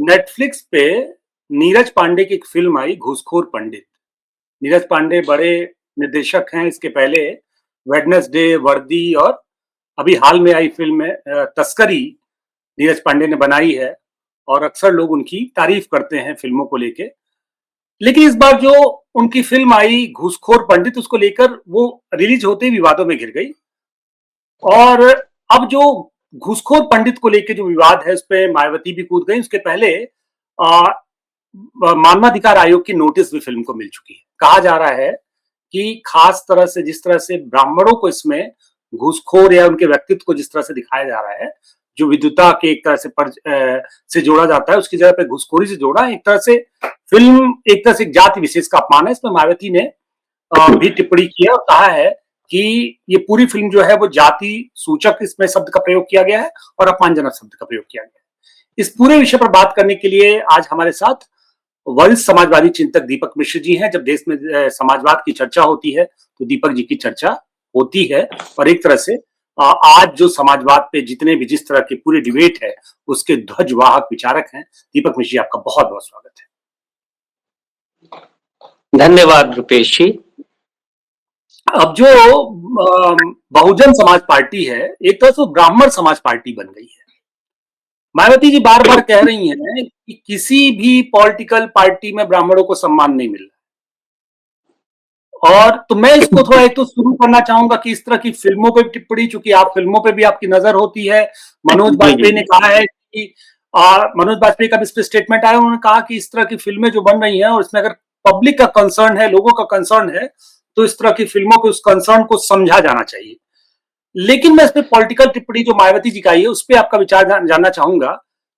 Netflix पे नीरज पांडे की एक फिल्म आई घूसखोर पंडित। नीरज पांडे बड़े निर्देशक हैं। इसके पहले वेडनेसडे, वर्दी और अभी हाल में आई फिल्म में तस्करी नीरज पांडे ने बनाई है और अक्सर लोग उनकी तारीफ करते हैं फिल्मों को लेके। लेकिन इस बार जो उनकी फिल्म आई घूसखोर पंडित, उसको लेकर वो रिलीज होते ही विवादों में घिर गई। और अब जो घूसखोर पंडित को लेकर जो विवाद है, उस पर मायावती भी कूद गई। उसके पहले मानवाधिकार आयोग की नोटिस भी फिल्म को मिल चुकी है। कहा जा रहा है कि खास तरह से जिस तरह से ब्राह्मणों को इसमें घूसखोर या उनके व्यक्तित्व को जिस तरह से दिखाया जा रहा है, जो विद्युता के एक तरह से जोड़ा जाता है, उसकी जगह पे घूसखोरी से जोड़ा। एक तरह से फिल्म एक तरह से जाति विशेष का अपमान है। इसमें मायावती ने भी टिप्पणी की है और कहा है कि ये पूरी फिल्म जो है वो जाति सूचक इसमें शब्द का प्रयोग किया गया है और अपमानजनक शब्द का प्रयोग किया गया है। इस पूरे विषय पर बात करने के लिए आज हमारे साथ वरिष्ठ समाजवादी चिंतक दीपक मिश्र जी हैं। जब देश में समाजवाद की चर्चा होती है तो दीपक जी की चर्चा होती है। और एक तरह से आज जो समाजवाद पे जितने भी जिस तरह के पूरे डिबेट है, उसके ध्वजवाहक विचारक हैं। दीपक मिश्र जी, आपका बहुत बहुत स्वागत है। धन्यवाद रुपेश जी। अब जो बहुजन समाज पार्टी है, एक तरह से ब्राह्मण समाज पार्टी बन गई है। मायावती जी बार बार कह रही हैं कि किसी भी पॉलिटिकल पार्टी में ब्राह्मणों को सम्मान नहीं मिल रहा। और तो मैं इसको थोड़ा एक तो शुरू करना चाहूंगा कि इस तरह की फिल्मों पे टिप्पणी, चूंकि आप फिल्मों पे भी आपकी नजर होती है। मनोज बाजपेयी ने कहा है कि मनोज बाजपेयी का भी इस पे स्टेटमेंट आया। उन्होंने कहा कि इस तरह की फिल्में जो बन रही हैं और इसमें अगर पब्लिक का कंसर्न है, लोगों का कंसर्न है, तो इस तरह की फिल्मों के उस कंसर्न को समझा जाना चाहिए। लेकिन मैं इस पे पॉलिटिकल टिप्पणी जो मायावती जी का आई है, उस पर आपका विचार जानना चाहूंगा।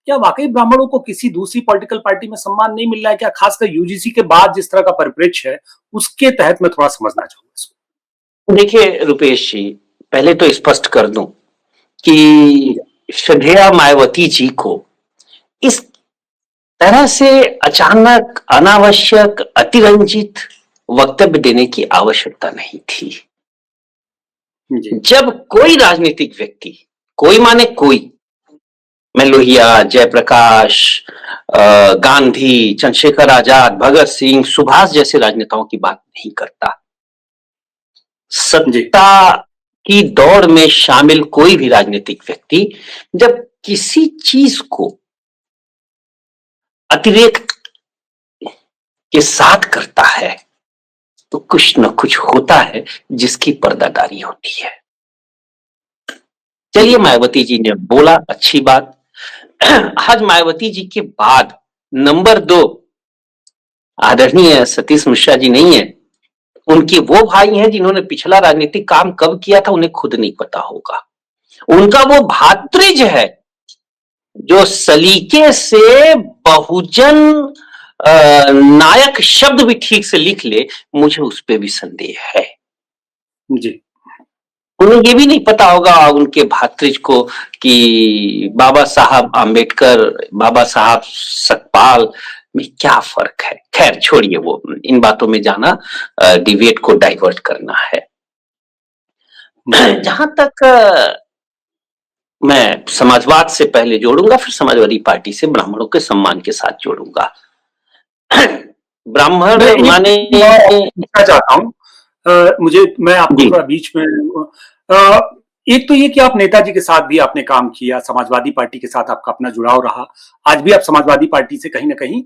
क्या वाकई ब्राह्मणों को किसी दूसरी पॉलिटिकल पार्टी में सम्मान नहीं मिल रहा है? क्या खासकर यूजीसी के बाद जिस तरह का परिप्रेक्ष्य है, उसके तहत मैं थोड़ा समझना चाहूंगा इसको। देखिए रुपेश जी, पहले तो स्पष्ट कर दूं कि श्रद्धेया मायावती जी को इस तरह से अचानक, अनावश्यक, अतिरंजित वक्तव्य देने की आवश्यकता नहीं थी। जब कोई राजनीतिक व्यक्ति, कोई माने कोई, मैं लोहिया, जयप्रकाश, गांधी, चंद्रशेखर आजाद, भगत सिंह, सुभाष जैसे राजनेताओं की बात नहीं करता, सत्ता की दौड़ में शामिल कोई भी राजनीतिक व्यक्ति जब किसी चीज को अतिरेक के साथ करता है तो कुछ न कुछ होता है जिसकी पर्दादारी होती है। चलिए, मायावती जी ने बोला, अच्छी बात। आज मायावती जी के बाद नंबर 2 आदरणीय सतीश मिश्रा जी नहीं है। उनके वो भाई हैं जिन्होंने पिछला राजनीतिक काम कब किया था उन्हें खुद नहीं पता होगा। उनका वो भातृज है जो सलीके से बहुजन नायक शब्द भी ठीक से लिख ले, मुझे उस पर भी संदेह है जी। उन्हें ये भी नहीं पता होगा उनके भातृज को कि बाबा साहब आम्बेडकर, बाबा साहब सतपाल में क्या फर्क है। खैर छोड़िए, वो इन बातों में जाना डिबेट को डाइवर्ट करना है। जहां तक मैं समाजवाद से पहले जोड़ूंगा, फिर समाजवादी पार्टी से ब्राह्मणों के सम्मान के साथ जोड़ूंगा। ब्राह्मण माने चाहता हूँ, मैं आपको थोड़ा बीच में एक तो ये कि आप नेताजी के साथ भी आपने काम किया, समाजवादी पार्टी के साथ आपका अपना जुड़ाव रहा। आज भी आप समाजवादी पार्टी से कहीं ना कहीं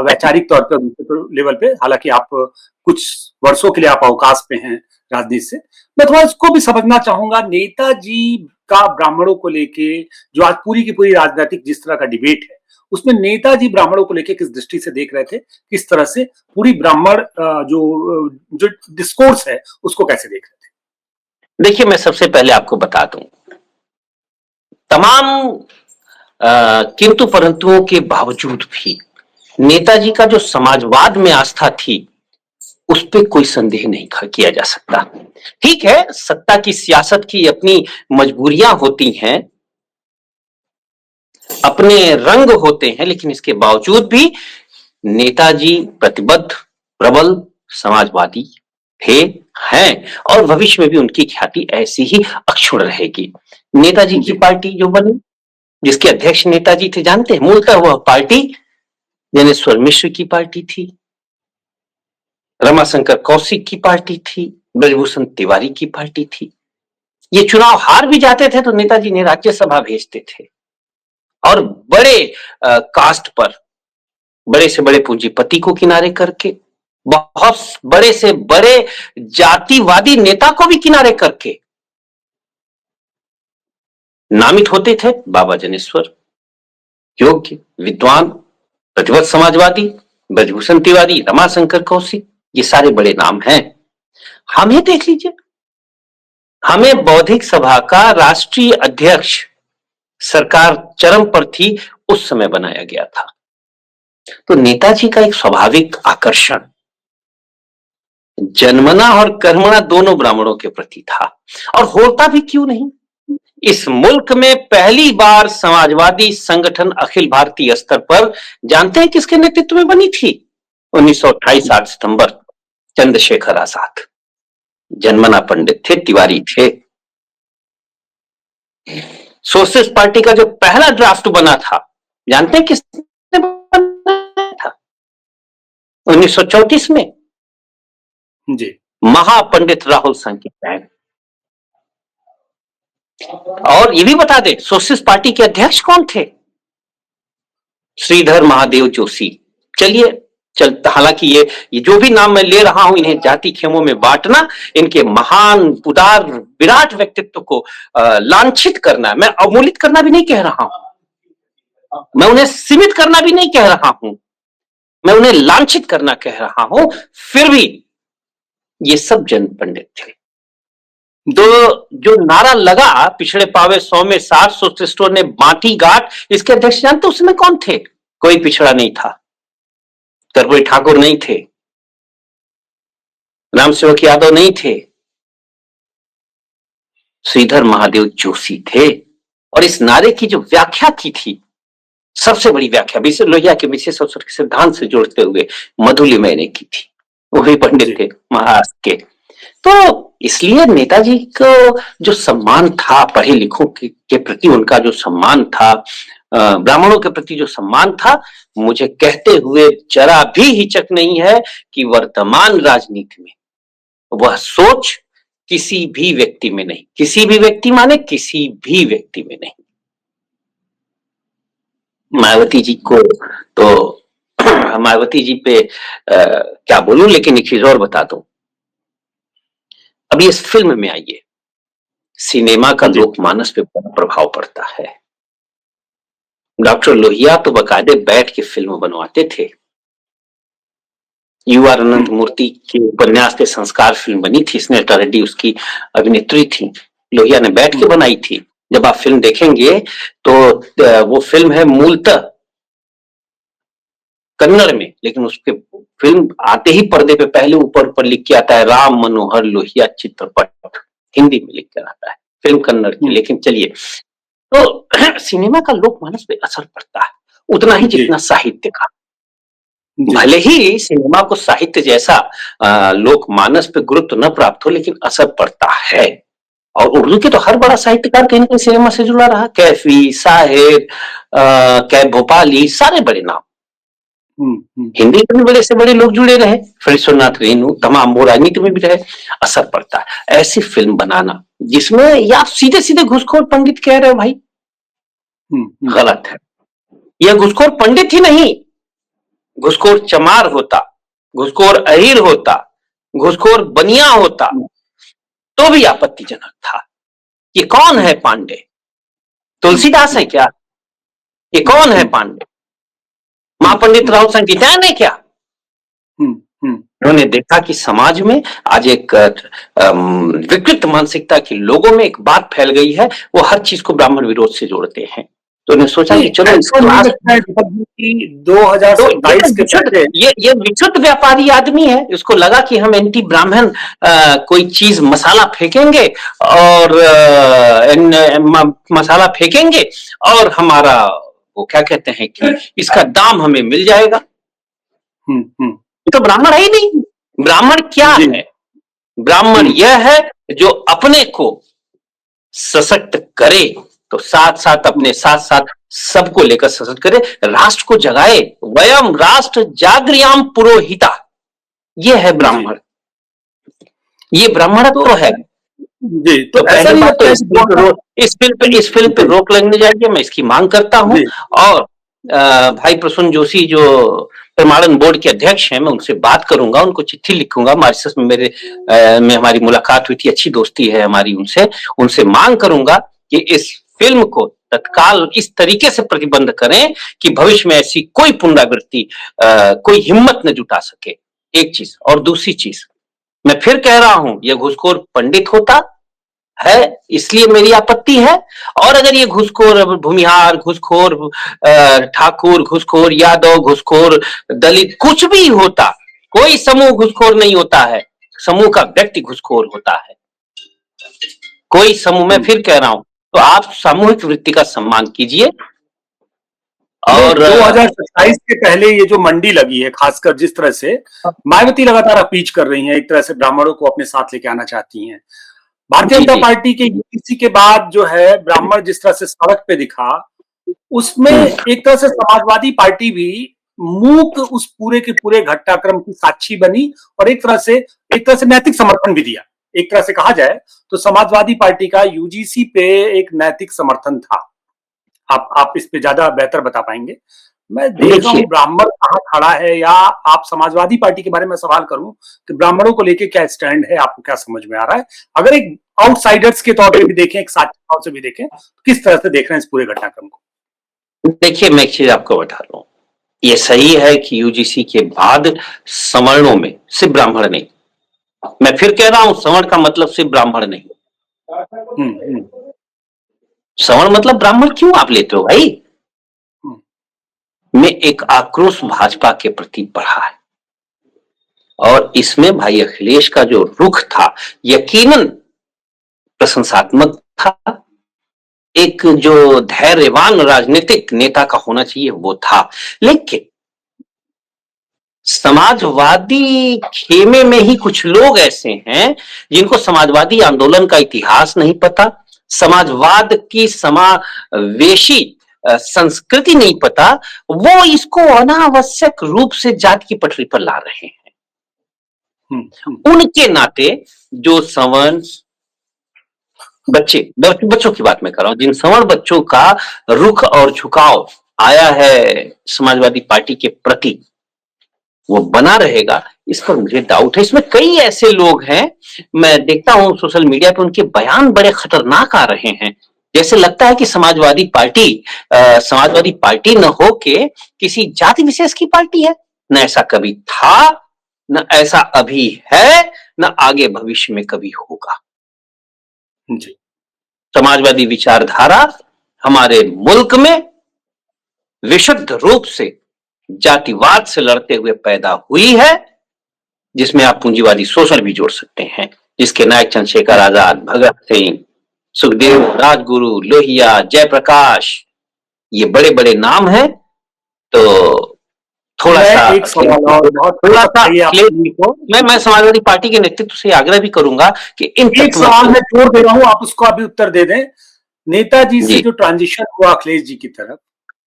वैचारिक तौर पर लेवल पे, हालांकि आप कुछ वर्षों के लिए आप अवकाश पे हैं राजनीति से। मैं थोड़ा इसको भी समझना चाहूंगा, नेताजी का ब्राह्मणों को लेके जो आज पूरी की पूरी राजनीतिक जिस तरह का डिबेट है, उसमें नेताजी ब्राह्मणों को लेकर किस दृष्टि से देख रहे थे, किस तरह से पूरी ब्राह्मण जो डिस्कोर्स है उसको कैसे देख रहे थे? देखिए, मैं सबसे पहले आपको बता दूं, तमाम किंतु परंतुओं के बावजूद भी नेताजी का जो समाजवाद में आस्था थी उस पर कोई संदेह नहीं किया जा सकता। ठीक है, सत्ता की सियासत की अपनी मजबूरियां होती हैं, अपने रंग होते हैं, लेकिन इसके बावजूद भी नेताजी प्रतिबद्ध, प्रबल समाजवादी थे, हैं, और भविष्य में भी उनकी ख्याति ऐसी ही अक्षुण्ण रहेगी। नेताजी की पार्टी जो बनी जिसके अध्यक्ष नेताजी थे, जानते हैं? मूलतः वह पार्टी ज्ञानेश्वर मिश्र की पार्टी थी, रमाशंकर कौशिक की पार्टी थी, ब्रजभूषण तिवारी की पार्टी थी। ये चुनाव हार भी जाते थे तो नेताजी ने राज्यसभा भेजते थे, और बड़े कास्ट पर बड़े से बड़े पूंजीपति को किनारे करके, बहुत बड़े से बड़े जातिवादी नेता को भी किनारे करके नामित होते थे बाबा जनेश्वर, योग्य, विद्वान, प्रतिबद्ध समाजवादी, ब्रजभूषण तिवारी, रमाशंकर कौशिक, ये सारे बड़े नाम हैं। हमें देख लीजिए, हमें बौद्धिक सभा का राष्ट्रीय अध्यक्ष सरकार चरम पर थी उस समय बनाया गया था। तो नेताजी का एक स्वाभाविक आकर्षण जन्मना और कर्मणा दोनों ब्राह्मणों के प्रति था, और होता भी क्यों नहीं। इस मुल्क में पहली बार समाजवादी संगठन अखिल भारतीय स्तर पर जानते हैं किसके नेतृत्व में बनी थी? 1928 8 सितंबर, चंद्रशेखर आजाद। जन्मना पंडित थे, तिवारी थे। सोशलिस्ट पार्टी का जो पहला ड्राफ्ट बना था, जानते हैं किसने बनाया था? 1934 में जी, महापंडित राहुल सांकृत्यायन। और ये भी बता दें, सोशलिस्ट पार्टी के अध्यक्ष कौन थे? श्रीधर महादेव जोशी। चलिए हालांकि ये जो भी नाम मैं ले रहा हूं, इन्हें जाति खेमों में बांटना, इनके महान उदार विराट व्यक्तित्व को लांछित करना, मैं अवमूलित करना भी नहीं कह रहा हूं, मैं उन्हें सीमित करना भी नहीं कह रहा हूं, मैं उन्हें लांछित करना कह रहा हूं। फिर भी ये सब जन पंडित थे। तो जो नारा लगा पिछड़े पावे 100 में 60, सोशलिस्टों ने बांटी गांठ, इसके अध्यक्ष जानते उस समय कौन थे? कोई पिछड़ा नहीं था, कर्पूरी ठाकुर नहीं थे, राम सेवक यादव नहीं थे, श्रीधर महादेव जोशी थे। और इस नारे की जो व्याख्या की थी, सबसे बड़ी व्याख्या लोहिया के विशेष अवसर के सिद्धांत से जोड़ते हुए मधुलिमय ने की थी, वही पंडित थे महाराष्ट्र के। तो इसलिए नेताजी को जो सम्मान था, पढ़े लिखों के प्रति उनका जो सम्मान था, ब्राह्मणों के प्रति जो सम्मान था, मुझे कहते हुए जरा भी हिचक नहीं है कि वर्तमान राजनीति में वह सोच किसी भी व्यक्ति में नहीं, किसी भी व्यक्ति माने किसी भी व्यक्ति में नहीं। मायावती जी को तो मायावती जी पे क्या बोलूं, लेकिन एक चीज और बता दूं, अभी इस फिल्म में आइए, सिनेमा का लोकमानस पे बड़ा प्रभाव पड़ता है। डॉक्टर लोहिया तो बकायदे बैठ के फिल्म बनवाते थे। UR अनंत मूर्ति के उपन्यास पे संस्कार फिल्म बनी थी, स्नेहलता रेड्डी उसकी अभिनेत्री थी, लोहिया ने बैठ के बनाई थी। जब आप फिल्म देखेंगे तो वो फिल्म है मूलतः कन्नड़ में, लेकिन उसके फिल्म आते ही पर्दे पे पहले ऊपर लिख के आता है राम मनोहर लोहिया चित्रपट, हिंदी में लिख कर आता है, फिल्म कन्नड़ की। लेकिन चलिए, तो सिनेमा का लोकमानस पे असर पड़ता है उतना ही जितना साहित्य का। भले ही सिनेमा को साहित्य जैसा लोकमानस पे गुरुत्व न प्राप्त हो, लेकिन असर पड़ता है। और उर्दू के तो हर बड़ा साहित्यकार कहीं ना कहीं सिनेमा से जुड़ा रहा, कैफी, साहिब, कैफ भोपाली, सारे बड़े नाम। हिंदी में भी बड़े से बड़े लोग जुड़े रहे, फरीश्वरनाथ रेणु, तमाम वो राजनीति में भी रहे। असर पड़ता है ऐसी फिल्म बनाना जिसमें या सीधे सीधे घुसखोर पंडित कह रहे हो भाई, गलत है। यह घुसखोर पंडित ही नहीं, घुसखोर चमार होता, घुसखोर अहीर होता, घुसखोर बनिया होता तो भी आपत्तिजनक था। ये कौन है पांडे? तुलसीदास है क्या? ये कौन है पांडे? महापंडित राहुल सांकृत्यायन है क्या? उन्होंने देखा कि समाज में आज एक विकृत मानसिकता के लोगों में एक बात फैल गई है, वो हर चीज को ब्राह्मण विरोध से जोड़ते हैं। तो उन्हें सोचा कि चलो 2027 के ये विक्षुब्ध व्यापारी आदमी है, उसको लगा कि हम एंटी ब्राह्मण कोई चीज मसाला फेंकेंगे और मसाला फेंकेंगे और हमारा वो क्या कहते हैं कि इसका दाम हमें मिल जाएगा। तो ब्राह्मण है ही नहीं। ब्राह्मण क्या है? ब्राह्मण यह है जो अपने को सशक्त करे, तो साथ साथ अपने साथ साथ सबको लेकर सशक्त करे, राष्ट्र को जगाए। वयम राष्ट्र जागृयाम पुरोहिता, ये है ब्राह्मण, ये ब्राह्मणत्व है। जी, तो तो ऐसा पहली नहीं बात तो लगता है कि इस फिल्म पे रोक लगने जाएगी, मैं इसकी मांग करता हूं। जी, और भाई प्रसून जोशी जो प्रमाणन बोर्ड के अध्यक्ष हैं, मैं उनसे बात करूंगा, उनको चिट्ठी लिखूंगा। मॉरिशस में में हमारी मुलाकात हुई थी, अच्छी दोस्ती है हमारी उनसे। उनसे मांग करूंगा कि इस फिल्म को तत्काल इस तरीके से प्रतिबंध करें कि भविष्य में ऐसी कोई पुनरावृत्ति कोई हिम्मत न जुटा सके, एक चीज। और दूसरी चीज, मैं फिर कह रहा हूं, यह घूसखोर पंडित होता है इसलिए मेरी आपत्ति है। और अगर ये घूसखोर भूमिहार, घूसखोर ठाकुर, घूसखोर यादव, घूसखोर दलित कुछ भी होता, कोई समूह घूसखोर नहीं होता है, समूह का व्यक्ति घूसखोर होता है। कोई समूह, मैं फिर कह रहा हूं, तो आप सामूहिक वृत्ति का सम्मान कीजिए। और 2027 के पहले ये जो मंडी लगी है, खासकर जिस तरह से मायावती लगातार अपीच कर रही हैं, एक तरह से ब्राह्मणों को अपने साथ लेके आना चाहती हैं। भारतीय जनता पार्टी के यूपीसी के बाद जो है ब्राह्मण जिस तरह से सड़क पे दिखा, उसमें एक तरह से समाजवादी पार्टी भी मूक उस पूरे के पूरे घटनाक्रम की साक्षी बनी और एक तरह से नैतिक समर्थन भी दिया। एक तरह से कहा जाए तो समाजवादी पार्टी का यूजीसी पे एक नैतिक समर्थन था। आप इस पे ज्यादा बेहतर बता पाएंगे। मैं देख रहा हूँ ब्राह्मण कहाँ खड़ा है, या आप समाजवादी पार्टी के बारे में सवाल करूं कि ब्राह्मणों को लेके क्या स्टैंड है, आपको क्या समझ में आ रहा है? अगर एक आउटसाइडर्स के तौर पे भी देखें, एक साथी तौर से भी देखें, तो किस तरह से देख रहे हैं इस पूरे घटनाक्रम को? देखिए, मैं एक चीज आपको बता रहा हूं, ये सही है कि यूजीसी के बाद सवर्णों में सिर्फ ब्राह्मण नहीं, मैं फिर कह रहा हूं, सवर्ण का मतलब सिर्फ ब्राह्मण नहीं। सवर्ण मतलब ब्राह्मण क्यों आप लेते हो भाई? में एक आक्रोश भाजपा के प्रति बढ़ा है, और इसमें भाई अखिलेश का जो रुख था यकीनन प्रशंसात्मक था। एक जो धैर्यवान राजनीतिक नेता का होना चाहिए वो था। लेकिन समाजवादी खेमे में ही कुछ लोग ऐसे हैं जिनको समाजवादी आंदोलन का इतिहास नहीं पता, समाजवाद की समावेशी संस्कृति नहीं पता, वो इसको अनावश्यक रूप से जाति की पटरी पर ला रहे हैं। उनके नाते जो सवर्ण बच्चों की बात मैं कर रहा हूं, जिन सवर्ण बच्चों का रुख और झुकाव आया है समाजवादी पार्टी के प्रति, वो बना रहेगा, इस पर मुझे डाउट है। इसमें कई ऐसे लोग हैं, मैं देखता हूं सोशल मीडिया पे उनके बयान बड़े खतरनाक आ रहे हैं, जैसे लगता है कि समाजवादी पार्टी न हो के किसी जाति विशेष की पार्टी है। न ऐसा कभी था, न ऐसा अभी है, न आगे भविष्य में कभी होगा। समाजवादी विचारधारा हमारे मुल्क में विशुद्ध रूप से जातिवाद से लड़ते हुए पैदा हुई है, जिसमें आप पूंजीवादी शोषण भी जोड़ सकते हैं, जिसके नायक चंद्रशेखर आजाद, भगत सिंह, सुखदेव, राजगुरु, लोहिया, जयप्रकाश, ये बड़े बड़े नाम हैं। तो थोड़ा सा मैं समाजवादी पार्टी के नेतृत्व से आग्रह भी करूंगा कि एक सवाल मैं जोड़ दे रहा हूं, आप उसको अभी उत्तर दे दें। नेताजी से जो ट्रांजिशन हुआ अखिलेश जी की तरफ,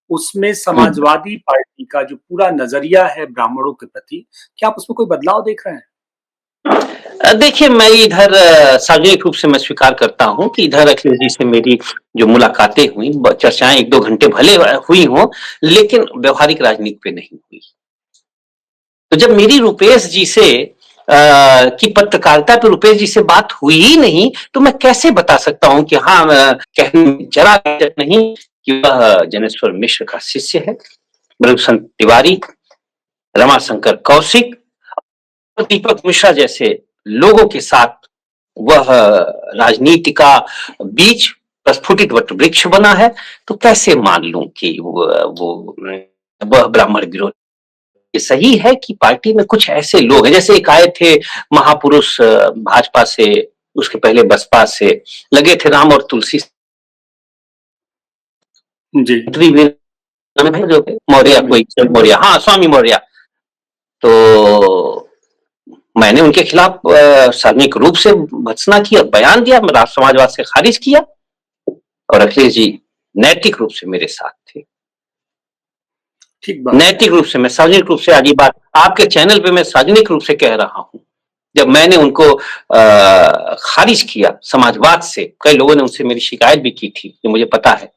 उसमें समाजवादी पार्टी का जो पूरा नजरिया है ब्राह्मणों के प्रति, क्या आप उसमें कोई बदलाव देख रहे हैं? देखिए, मैं इधर सार्वजनिक रूप से मैं स्वीकार करता हूं कि इधर अखिलेश जी से मेरी जो मुलाकातें हुई, चर्चाएं 1-2 घंटे भले हुई हों, लेकिन व्यवहारिक राजनीति पे नहीं हुई। तो जब मेरी रुपेश जी से की पत्रकारिता पे रुपेश जी से बात हुई ही नहीं, तो मैं कैसे बता सकता हूं कि हाँ, कहने जरा नहीं कि वह जनेश्वर मिश्र का शिष्य है, ब्रह्मसन तिवारी, रमाशंकर कौशिक, दीपक मिश्रा जैसे लोगों के साथ वह राजनीति का बीच प्रस्फुटित वट वृक्ष बना है। तो कैसे मान लूं कि वह ब्राह्मण विरोध? ये सही है कि पार्टी में कुछ ऐसे लोग हैं, जैसे एक आए थे महापुरुष भाजपा से, उसके पहले बसपा से, लगे थे राम और तुलसी जी, मौर्य, कोई मौर्य, हाँ, स्वामी मौर्य। तो मैंने उनके खिलाफ सार्वजनिक रूप से भत्सना किया, बयान दिया, समाजवाद से खारिज किया, और अखिलेश जी नैतिक रूप से मेरे साथ थे। ठीक बात। नैतिक रूप से, मैं सार्वजनिक रूप से आज ये बात आपके चैनल पे मैं सार्वजनिक रूप से कह रहा हूं, जब मैंने उनको खारिज किया समाजवाद से, कई लोगों ने उनसे मेरी शिकायत भी की थी, जो मुझे पता है।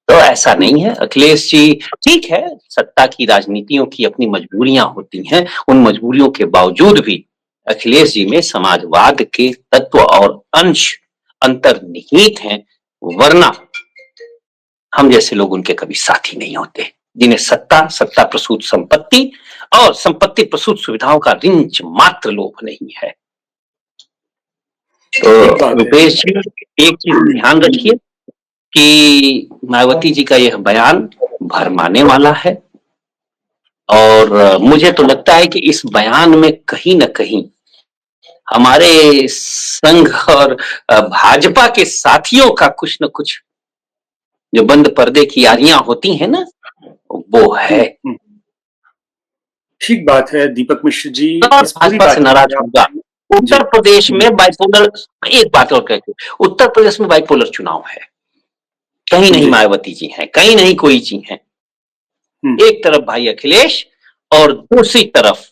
तो ऐसा नहीं है अखिलेश जी, ठीक है सत्ता की राजनीतियों की अपनी मजबूरियां होती हैं, उन मजबूरियों के बावजूद भी अखिलेश जी में समाजवाद के तत्व और अंश अंतर्निहित हैं, वरना हम जैसे लोग उनके कभी साथी नहीं होते, जिन्हें सत्ता प्रसूत संपत्ति और संपत्ति प्रसूत सुविधाओं का रिंच मात्र लोभ नहीं है। तो रुपेश जी एक चीज ध्यान रखिए कि मायावती जी का यह बयान भरमाने वाला है, और मुझे तो लगता है कि इस बयान में कहीं न कहीं हमारे संघ और भाजपा के साथियों का कुछ न कुछ जो बंद पर्दे की यारियां होती हैं ना, वो है। ठीक बात है दीपक मिश्र जी, इस भाजपा से नाराज होगा। उत्तर प्रदेश में बाइपोलर, एक बात और कहते, उत्तर प्रदेश में बाइपोलर चुनाव है, कहीं नहीं मायावती जी हैं, कहीं नहीं कोई जी हैं। एक तरफ भाई अखिलेश और दूसरी तरफ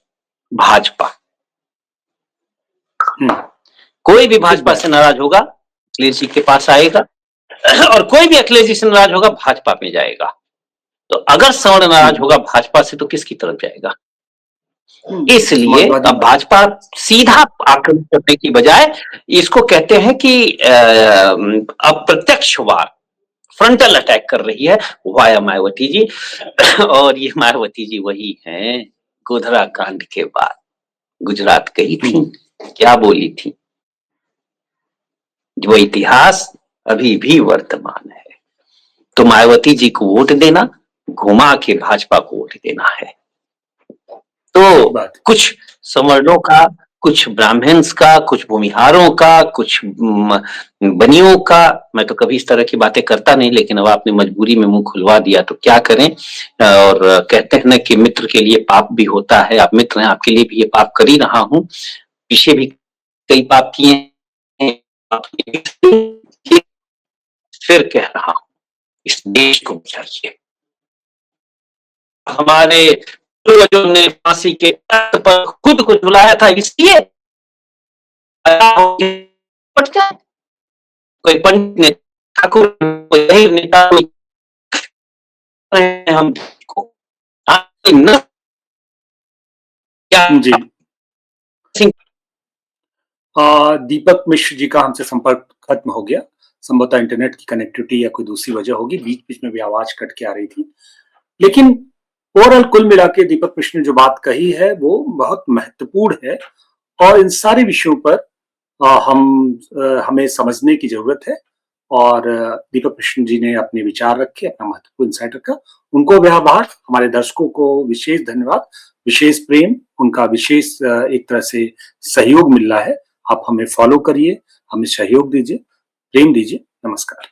भाजपा। कोई भी भाजपा से नाराज होगा अखिलेश जी के पास आएगा, और कोई भी अखिलेश जी से नाराज होगा भाजपा में जाएगा। तो अगर सवर्ण नाराज होगा भाजपा से तो किसकी तरफ जाएगा? इसलिए अब भाजपा सीधा आक्रमण करने की बजाय इसको कहते हैं कि अप्रत्यक्ष वार, फ्रंटल अटैक कर रही है वाया मायावती जी। और ये मायावती जी वही हैं गोधरा कांड के बाद गुजरात गई थी, क्या बोली थी, वो इतिहास अभी भी वर्तमान है। तो मायावती जी को वोट देना, घुमा के भाजपा को वोट देना है। तो कुछ सवर्णों का, कुछ ब्राह्मण्स का, कुछ भूमिहारों का, कुछ बनियों का, मैं तो कभी इस तरह की बातें करता नहीं, लेकिन अब आपने मजबूरी में मुंह खुलवा दिया तो क्या करें। और कहते हैं ना कि मित्र के लिए पाप भी होता है, आप मित्र हैं, आपके लिए भी ये पाप कर ही रहा हूं, पीछे भी कई पाप किए, फिर कह रहा हूं इस देश को बचाइए। हमारे पूर्वजों ने फांसी के तख्त पर खुद को झुलाया था, इसलिए कोई पंडित ने, ठाकुर, कोई नेता, हम जी। दीपक मिश्र जी का हमसे संपर्क खत्म हो गया, संभवतः इंटरनेट की कनेक्टिविटी या कोई दूसरी वजह होगी, बीच बीच में भी आवाज कट के आ रही थी। लेकिन ओवरऑल कुल मिला के दीपक मिश्र ने जो बात कही है वो बहुत महत्वपूर्ण है, और इन सारे विषयों पर हमें समझने की जरूरत है। और दीपक मिश्र जी ने अपने विचार रखे, अपना महत्वपूर्ण इंसाइट रखा, उनको व्यवहार, हमारे दर्शकों को विशेष धन्यवाद, विशेष प्रेम, उनका विशेष एक तरह से सहयोग मिल रहा है। आप हमें फॉलो करिए, हमें सहयोग दीजिए, प्रेम दीजिए। नमस्कार।